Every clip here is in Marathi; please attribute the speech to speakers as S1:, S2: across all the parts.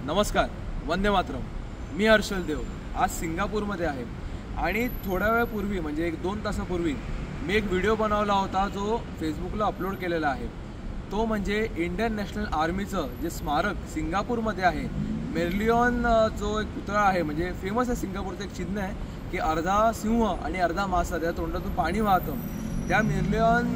S1: नमस्कार, वंदे मातरम. मी हर्षल देव आज सिंगापूरमध्ये आहे आणि थोड्या वेळापूर्वी म्हणजे 1-2 तासापूर्वी मी एक व्हिडिओ बनवला होता जो फेसबुकला अपलोड केलेला आहे. तो म्हणजे इंडियन नॅशनल आर्मीचं जे स्मारक सिंगापूरमध्ये आहे, मेर्लिओन जो एक पुतळा आहे, म्हणजे फेमस आहे सिंगापूरचं एक चिन्ह आहे की अर्धा सिंह आणि अर्धा मासा, त्या तोंडातून पाणी वाहतं. त्या मेर्लिओन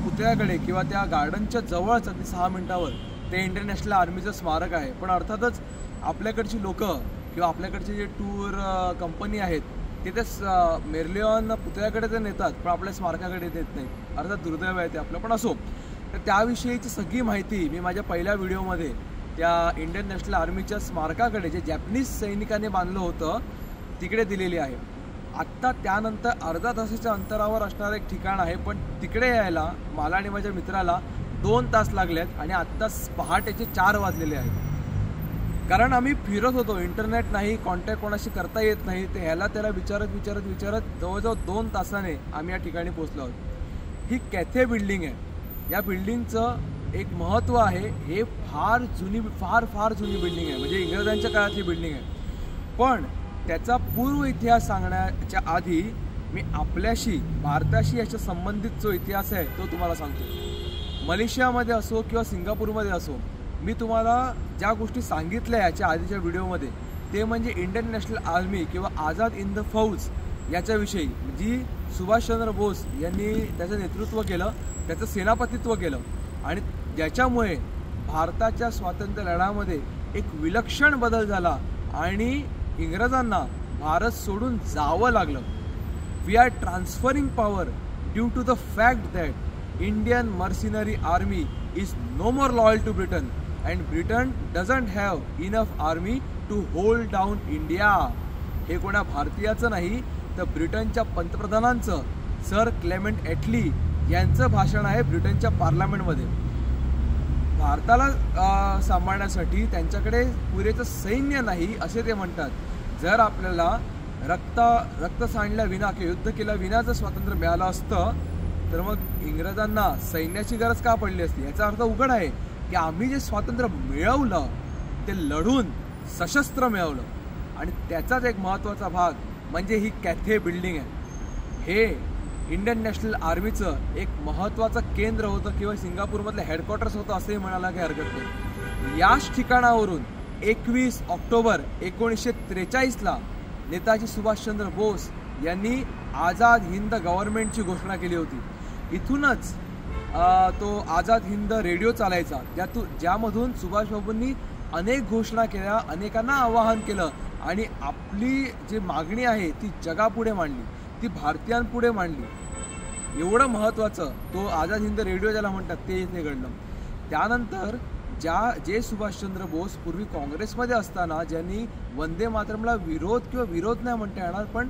S1: पुतळ्याकडे किंवा त्या गार्डनच्या जवळच अगदी 6 मिनिटावर ते इंडियन नॅशनल आर्मीचं स्मारक आहे. पण अर्थातच आपल्याकडची लोकं किंवा आपल्याकडचे जे टूर कंपनी आहेत ते मेर्लिओन पुतळ्याकडे ते नेतात, पण आपल्या स्मारकाकडे देत नाही. अर्थात दुर्दैव आहे ते आपलं, पण असो. तर त्याविषयीची सगळी माहिती मी माझ्या पहिल्या व्हिडिओमध्ये त्या इंडियन नॅशनल आर्मीच्या स्मारकाकडे जे जॅपनीज सैनिकांनी बांधलं होतं तिकडे दिलेली आहे. आत्ता त्यानंतर अर्धा तासाच्या अंतरावर असणारं एक ठिकाण आहे, पण तिकडे यायला मला आणि माझ्या मित्राला 2 तास लागलेत आणि आत्ता पहाटेचे 4 वाजलेले आहेत. कारण आम्ही फिरत होतो, इंटरनेट नाही, कॉन्टॅक्ट कोणाशी करता येत नाही. ते ह्याला त्याला विचारत जवळजवळ 2 तासाने आम्ही या ठिकाणी पोचलो आहोत. ही कॅथे बिल्डिंग आहे. या बिल्डिंगचं एक महत्त्व आहे. हे फार जुनी बिल्डिंग आहे, म्हणजे इंग्रजांच्या काळातली बिल्डिंग आहे. पण त्याचा पूर्व इतिहास सांगण्याच्या आधी मी आपल्याशी, भारताशी याच्या संबंधित जो इतिहास आहे तो तुम्हाला सांगतो. मलेशियामध्ये असो किंवा सिंगापूरमध्ये असो, मी तुम्हाला ज्या गोष्टी सांगितल्या याच्या आधीच्या व्हिडिओमध्ये, ते म्हणजे इंडियन नॅशनल आर्मी किंवा आझाद हिंद फौज याच्याविषयी, जी सुभाषचंद्र बोस यांनी त्याचं नेतृत्व केलं, त्याचं सेनापतित्व केलं आणि ज्याच्यामुळे भारताच्या स्वातंत्र्य लढ्यामध्ये एक विलक्षण बदल झाला आणि इंग्रजांना भारत सोडून जावं लागलं. We are transferring power due to the fact that Indian mercenary army is no more loyal to Britain and Britain doesn't have enough army to hold down India. हे कोणा भारतीयाचं नाही, तर ब्रिटनच्या पंतप्रधानांचं, सर क्लेमेंट ॲटली यांचं भाषण आहे ब्रिटनच्या पार्लमेंटमध्ये. भारताला सांभाळण्यासाठी त्यांच्याकडे पुरेचं सैन्य नाही असे ते म्हणतात. जर आपल्याला रक्त सांडल्या विना किंवा युद्ध केल्या विना जर स्वातंत्र्य मिळालं असतं तर मग इंग्रजांना सैन्याची गरज का पडली असती. याचा अर्थ उघड आहे की आम्ही जे स्वातंत्र्य मिळवलं ते लढून सशस्त्र मिळवलं. आणि त्याचाच एक महत्त्वाचा भाग म्हणजे ही कॅथे बिल्डिंग आहे. हे इंडियन नॅशनल आर्मीचं एक महत्त्वाचं केंद्र होतं किंवा सिंगापूरमधलं हेडक्वार्टर्स होतं असंही म्हणायला काही हरकत नाही. याच ठिकाणावरून 21 ऑक्टोबर 1943ला नेताजी सुभाषचंद्र बोस यांनी आझाद हिंद गव्हर्नमेंटची घोषणा केली होती. इथूनच तो आझाद हिंद रेडिओ चालायचा, ज्यामधून सुभाषबाबूंनी अनेक घोषणा केल्या, अनेकांना आवाहन केलं आणि आपली जी मागणी आहे ती जगापुढे मांडली, ती भारतीयांपुढे मांडली. एवढं महत्त्वाचं तो आझाद हिंद रेडिओ ज्याला म्हणतात ते इथे घडलं. त्यानंतर जे सुभाषचंद्र बोस पूर्वी काँग्रेसमध्ये असताना ज्यांनी वंदे मातरमला विरोध नाही म्हणता येणार, पण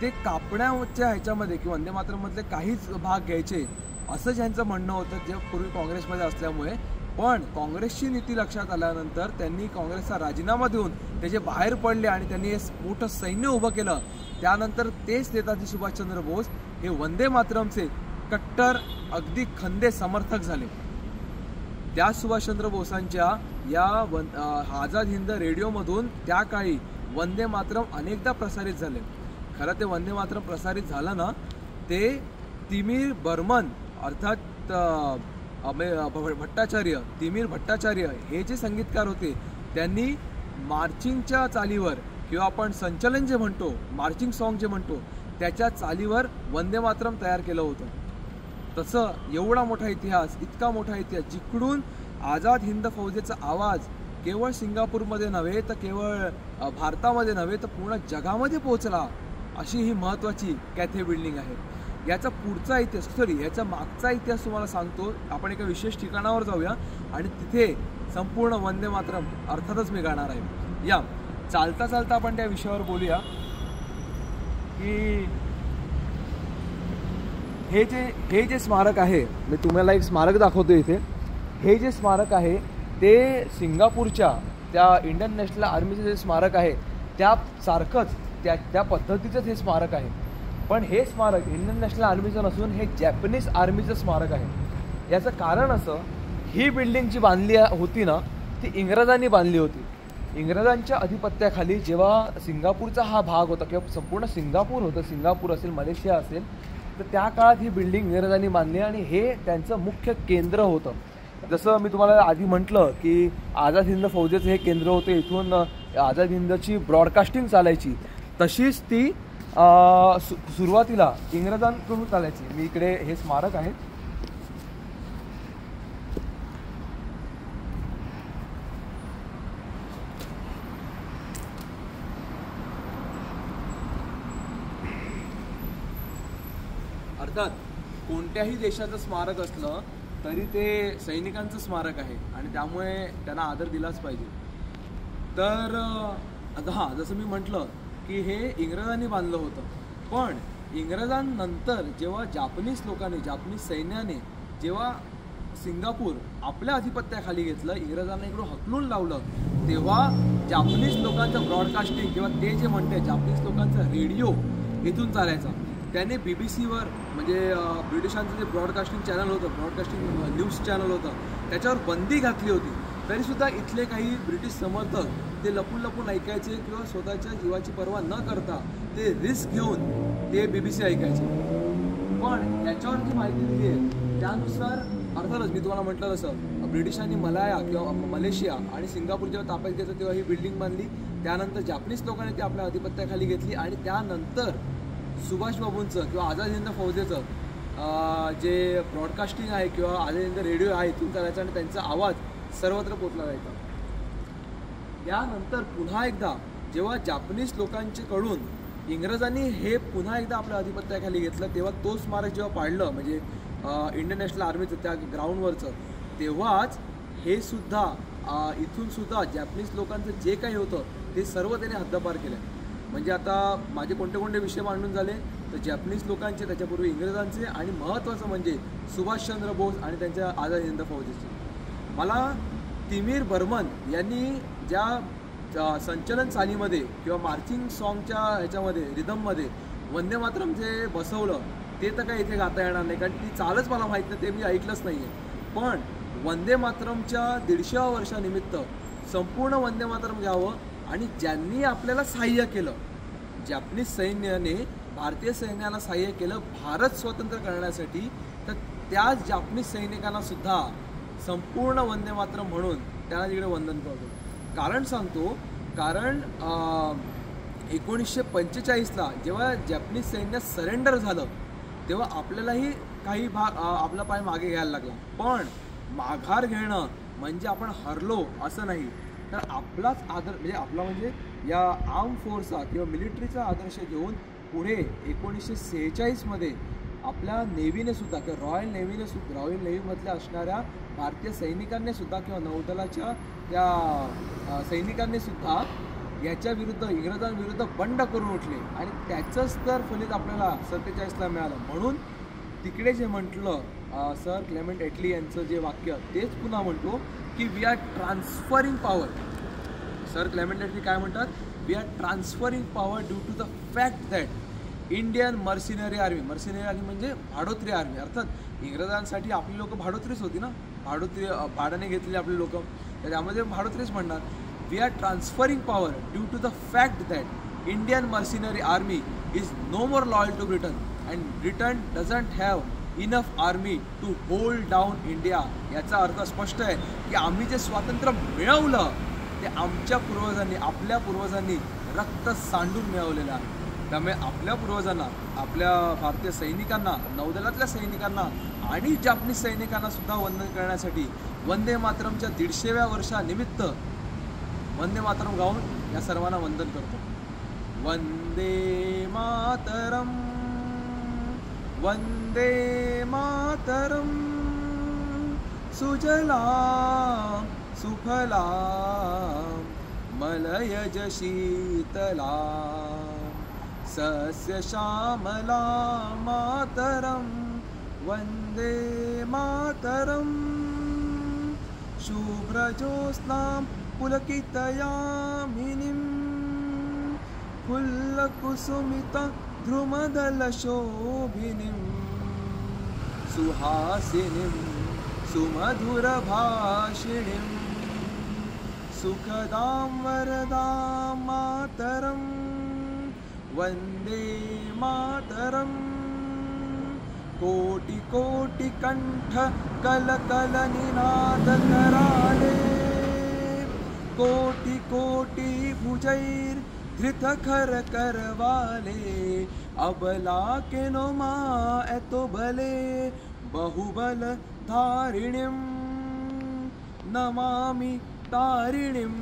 S1: ते कापण्याच्या ह्याच्यामध्ये किंवा वंदे मातरममधले काहीच भाग घ्यायचे असं ज्यांचं म्हणणं होतं, जे पूर्वी काँग्रेसमध्ये असल्यामुळे. पण काँग्रेसची नीती लक्षात आल्यानंतर त्यांनी काँग्रेसचा राजीनामा देऊन त्याचे बाहेर पडले आणि त्यांनी हे मोठं सैन्य उभं केलं. त्यानंतर तेच नेताजी सुभाषचंद्र बोस हे वंदे मातरमचे कट्टर अगदी खंदे समर्थक झाले. त्या सुभाषचंद्र बोसांच्या या आझाद हिंद रेडिओमधून त्या काळी वंदे मातरम अनेकदा प्रसारित झाले. खरं ते वंदे मातरम प्रसारित झालं ना, ते तिमीर बर्मन अर्थात तिमीर भट्टाचार्य हे जे संगीतकार होते, त्यांनी मार्चिंगच्या चालीवर किंवा आपण संचलन जे म्हणतो, मार्चिंग सॉन्ग जे म्हणतो, त्याच्या चालीवर वंदे मातरम तयार केलं होतं. तसं एवढा मोठा इतिहास, इतका मोठा इतिहास, जिकडून आझाद हिंद फौजेचा आवाज केवळ सिंगापूरमध्ये नव्हे तर केवळ भारतामध्ये नव्हे तर पूर्ण जगामध्ये पोहोचला, अशी ही महत्त्वाची कॅथे बिल्डिंग आहे. याचा पुढचा इतिहास, याचा मागचा इतिहास तुम्हाला सांगतो. आपण एका विशेष ठिकाणावर जाऊया आणि तिथे संपूर्ण वंदे मातरम अर्थातच मी गाणार आहे. या चालता आपण त्या विषयावर बोलूया की हे जे स्मारक आहे, मी तुम्हाला एक स्मारक दाखवतो इथे. हे जे स्मारक आहे ते सिंगापूरच्या त्या इंडियन नॅशनल आर्मीचं जे स्मारक आहे त्यासारखंच त्या पद्धतीचंच हे स्मारक आहे. पण हे स्मारक इंडियन नॅशनल आर्मीचं नसून हे जॅपनीज आर्मीचं स्मारक आहे. याचं कारण असं, ही बिल्डिंग जी बांधली होती ना ती इंग्रजांनी बांधली होती. इंग्रजांच्या अधिपत्याखाली जेव्हा सिंगापूरचा हा भाग होता किंवा संपूर्ण सिंगापूर होतं, सिंगापूर असेल, मलेशिया असेल, तर त्या काळात ही बिल्डिंग इंग्रजांनी बांधली आणि हे त्यांचं मुख्य केंद्र होतं. जसं मी तुम्हाला आधी म्हटलं की आझाद हिंद फौजेचं हे केंद्र होतं, इथून आझाद हिंदची ब्रॉडकास्टिंग चालायची, तशीच ती सुरुवातीला इंग्रजांकडून चालायची. मी इकडे हे स्मारक आहे. अर्थात कोणत्याही देशाचं स्मारक असलं तरी ते सैनिकांचं स्मारक आहे आणि त्यामुळे त्यांना आदर दिलाच पाहिजे. तर हां, जसं मी म्हटलं की हे इंग्रजांनी बांधलं होतं, पण इंग्रजांनंतर जेव्हा जापनीज सैन्याने जेव्हा सिंगापूर आपल्या अधिपत्याखाली घेतलं, इंग्रजांना इकडून हकलून लावलं, तेव्हा जापनीज लोकांचं ब्रॉडकास्टिंग किंवा ते जे म्हणते जापनीज लोकांचा रेडिओ इथून चालायचा. त्याने BBC-वर म्हणजे ब्रिटिशांचं जे ब्रॉडकास्टिंग चॅनल होतं, ब्रॉडकास्टिंग न्यूज चॅनल होतं, त्याच्यावर बंदी घातली होती. तरीसुद्धा इथले काही ब्रिटिश समर्थक ते लपून ऐकायचे किंवा स्वतःच्या जीवाची पर्वा न करता ते रिस्क घेऊन ते BBC ऐकायचे. पण याच्यावर जी माहिती दिली आहे त्यानुसार अर्थातच मी तुम्हाला म्हटलं तसं ब्रिटिशांनी मलाया किंवा मलेशिया आणि सिंगापूर जेव्हा ताब्यात घेतलं तेव्हा ही बिल्डिंग बांधली. त्यानंतर जापनीज लोकांनी ती आपल्या अधिपत्याखाली घेतली आणि त्यानंतर सुभाष बाबूंचं किंवा आझाद हिंद फौजेचं जे ब्रॉडकास्टिंग आहे किंवा आझाद हिंद रेडिओ आहे इथून करायचा आणि त्यांचा आवाज सर्वत्र पोचला जायचा. त्यानंतर पुन्हा एकदा जेव्हा जापनीज लोकांच्याकडून इंग्रजांनी हे पुन्हा एकदा आपल्या अधिपत्याखाली घेतलं, तेव्हा तो स्मारक जेव्हा पाडलं म्हणजे इंडियन नॅशनल आर्मीचं त्या ग्राउंडवरचं, तेव्हाच हे सुद्धा इथून सुद्धा जॅपनीज लोकांचं जे काही होतं ते सर्व त्याने हद्दपार केलं. म्हणजे आता माझे कोणते विषय मांडून झाले तर जॅपनीज लोकांचे, त्याच्यापूर्वी इंग्रजांचे आणि महत्त्वाचं म्हणजे सुभाषचंद्र बोस आणि त्यांच्या आझाद हिंद फौजेचे. मला तिमीर बर्मन यांनी ज्या संचलन चालीमध्ये किंवा मार्चिंग सॉन्गच्या ह्याच्यामध्ये रिदममध्ये वंदे मातरम जे बसवलं ते तर काही इथे गाता येणार नाही, कारण ती चालच मला माहीत नाही, ते मी ऐकलंच नाही आहे. पण वंदे मातरमच्या 150व्या वर्षानिमित्त संपूर्ण वंदे मातरम घ्यावं आणि ज्यांनी आपल्याला सहाय्य केलं, जॅपनीज सैन्याने भारतीय सैन्याला सहाय्य केलं भारत स्वतंत्र करण्यासाठी, तर त्याच जापनीज सैनिकांना सुद्धा संपूर्ण वंदे मातरम म्हणून त्यांना तिकडे वंदन करतो. कारण सांगतो, कारण 1945ला जेव्हा जॅपनीज सैन्य सरेंडर झालं तेव्हा आपल्यालाही काही भाग आपला पाय मागे घ्यायला लागला. पण माघार घेणं म्हणजे आपण हरलो असं नाही, तर आपलाच आदर म्हणजे आपला म्हणजे या आर्म फोर्सचा किंवा मिलिटरीचा आदर्श घेऊन पुढे 1946मध्ये आपल्या नेव्हीने सुद्धा किंवा रॉयल नेव्हीमधल्या असणाऱ्या भारतीय सैनिकांनी सुद्धा किंवा नौदलाच्या त्या सैनिकांनी सुद्धा याच्या विरुद्ध इंग्रजांविरुद्ध बंड करून उठले आणि त्याचंच तर फलित आपल्याला 47ला मिळालं. म्हणून तिकडे जे म्हटलं सर क्लेमेंट एटली यांचं जे वाक्य तेच पुन्हा म्हणतो की we are transferring power. Sir Clement Attlee काय म्हणतात? We are transferring power due to the fact that Indian mercenary army म्हणजे भाडोत्री आर्मी, अर्थात इंग्रजांसाठी आपली लोक भाडोत्रीच होती ना, भाड्याने घेतलेली आपली लोक, तर त्यामध्ये भाडोत्रीच म्हणणार. We are transferring power due to the fact that Indian mercenary army is no more loyal to Britain and Britain doesn't have enough army to hold down India. याचा अर्थ स्पष्ट आहे की आम्ही जे स्वातंत्र्य मिळवलं ते आपल्या पूर्वजांनी रक्त सांडून मिळवलेलं आहे. त्यामुळे आपल्या पूर्वजांना, आपल्या भारतीय सैनिकांना, नौदलातल्या सैनिकांना आणि जापनीज सैनिकांना सुद्धा वंदन करण्यासाठी वंदे मातरमच्या 150व्या वर्षानिमित्त वंदे मातरम गाऊन या सर्वांना वंदन करतो. वंदे मातरम, वंदे मातरम, सुजलाम सुफलाम मलयज शीतलाम सस्य श्यामलां मातरम वंदे मातरम शुभ्रजोत्स्नां पुलकितयामिनीं फुल्लकुसुमिता ध्रुमदलशोभिनीं सुहासिनीं सुमधुरभाषिणीं सुखदां वरदां मातरं वन्दे मातरम् कोटि कोटि कंठ कल कल निनाद कराले कोटि कोटि भुजैर धृत खर करवाले अबला के नो मा एतो बले बहुबल धारिणीं नमामि तारिणीं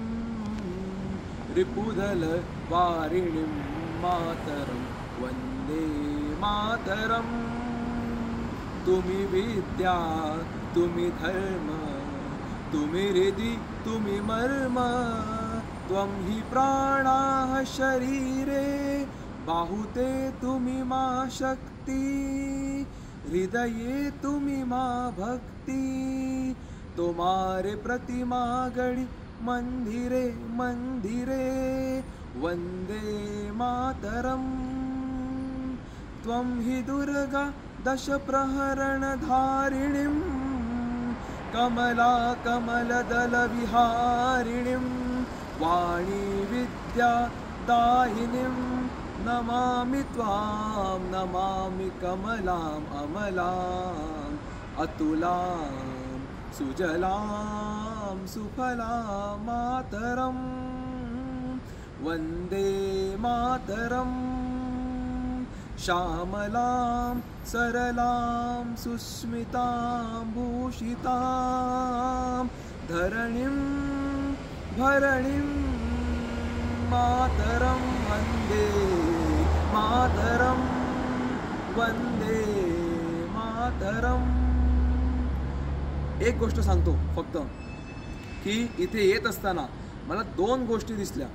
S1: रिपुदल वारिणीं मातरं वन्दे मातरम् तुम्ही विद्या तुम्ही धर्म तुम्ही हृदि तुम्ही मर्म त्वं हि प्राणाः शरीरे बाहुते तुम्ही मा शक्ति हृदये तुम्ही मा भक्ति तुम्हारे प्रतिमा गढ़ी मंदिरे मंदिरे वंदे मातरम त्वं हि दुर्गा दश प्रहरण धारिणीं कमला कमलदल विहारिणीं वाणी विद्या दायिनीं नमामि त्वां नमामि कमलां अमलां अतुलां सुजलां सुफलां मातरं वन्दे मातरम् श्यामलां सरलां सुस्मितां भूषितां धरणीं भरणीं मातरं वन्दे मातरं वन्दे मातरम्. एक गोष्ट सांगतो फक्त की इथे येत असताना मला दोन गोष्टी दिसल्या.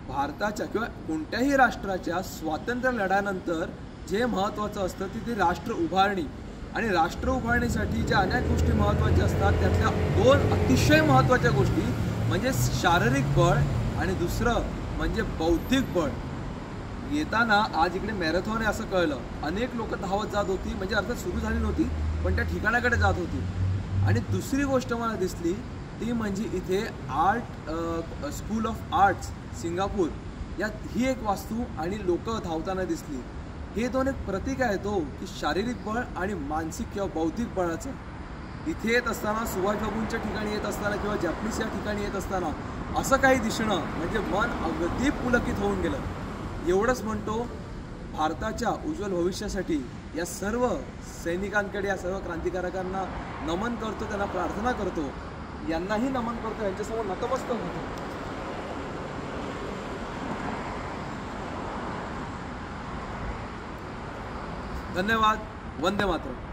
S1: भारताच्या किंवा कोणत्याही राष्ट्राच्या स्वातंत्र्य लढ्यानंतर जे महत्त्वाचं असतं ती राष्ट्र उभारणी आणि राष्ट्र उभारणीसाठी ज्या अनेक गोष्टी महत्त्वाच्या असतात त्यातल्या दोन अतिशय महत्त्वाच्या गोष्टी म्हणजे शारीरिक बळ आणि दुसरं म्हणजे बौद्धिक बळ. येताना आज इकडे मॅरेथॉन आहे असं कळलं. अनेक लोक धावत जात होती म्हणजे अर्थात सुरू झाली नव्हती पण त्या ठिकाणाकडे जात होती. आणि दुसरी गोष्ट मला दिसली ती म्हणजे इथे स्कूल ऑफ आर्ट्स सिंगापूर यात ही एक वास्तू आणि लोक धावताना दिसली. हे दोन एक प्रतीक आहे तो की शारीरिक बळ आणि मानसिक किंवा बौद्धिक बळाचं. इथे येत असताना सुभाषबाबूंच्या ठिकाणी येत असताना किंवा जॅपनीज या ठिकाणी येत असताना असं काही दिसणं म्हणजे मन अगदी पुलकित होऊन गेलं. एवढंच म्हणतो, भारताच्या उज्ज्वल भविष्यासाठी या सर्व सैनिकांकडे या सर्व क्रांतिकारकांना नमन करतो, त्यांना प्रार्थना करतो, यांनाही नमन करतो, यांच्यासमोर नतमस्तक होतो. धन्यवाद. वंदे मातरम.